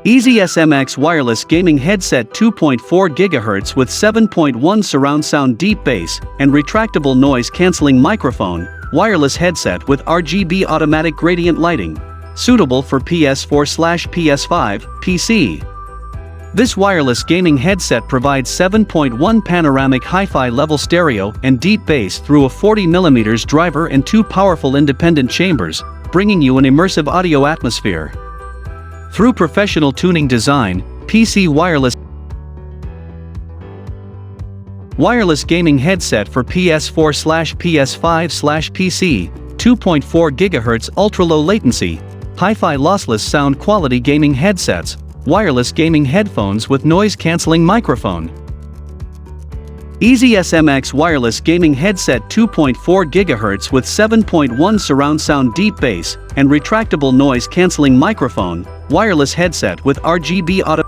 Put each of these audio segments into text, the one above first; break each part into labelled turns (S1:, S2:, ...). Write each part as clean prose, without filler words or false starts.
S1: EasySMX wireless gaming headset 2.4 GHz with 7.1 surround sound deep bass and retractable noise cancelling microphone, wireless headset with RGB automatic gradient lighting, suitable for PS4/PS5, PC. This wireless gaming headset provides 7.1 panoramic hi-fi level stereo and deep bass through a 40mm driver and 2 powerful independent chambers, bringing you an immersive audio atmosphere. Through professional tuning design, PC wireless gaming headset for PS4/PS5/PC, 2.4 GHz ultra-low latency, hi-fi lossless sound quality gaming headsets, wireless gaming headphones with noise-canceling microphone. EasySMX wireless gaming headset 2.4 GHz with 7.1 surround sound deep bass and retractable noise-canceling microphone, wireless headset with RGB auto.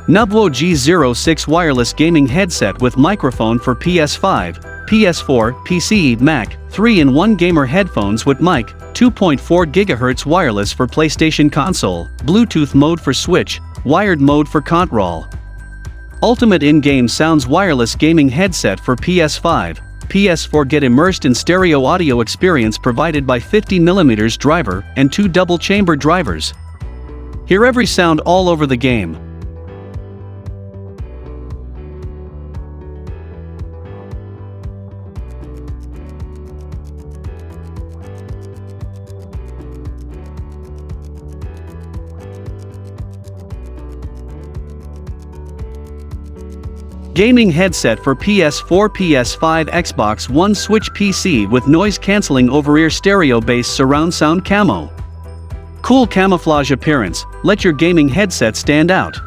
S1: Navwo G06 wireless gaming headset with microphone for PS5, PS4, PC, Mac, 3-in-1 gamer headphones with mic, 2.4 GHz wireless for PlayStation console, Bluetooth mode for Switch, wired mode for Control. Ultimate in-game sounds wireless gaming headset for PS5, PS4 get immersed in stereo audio experience provided by 50mm driver and 2 double chamber drivers. Hear every sound all over the game. Gaming headset for PS4, PS5, Xbox One, Switch, PC with noise-canceling over-ear stereo bass surround sound camo. Cool camouflage appearance, let your gaming headset stand out.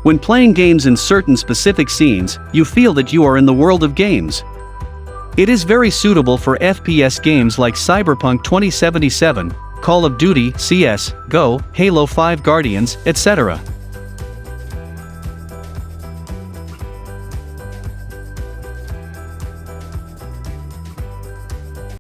S1: When playing games in certain specific scenes, you feel that you are in the world of games. It is very suitable for FPS games like Cyberpunk 2077, Call of Duty, CS, GO, Halo 5 Guardians, etc.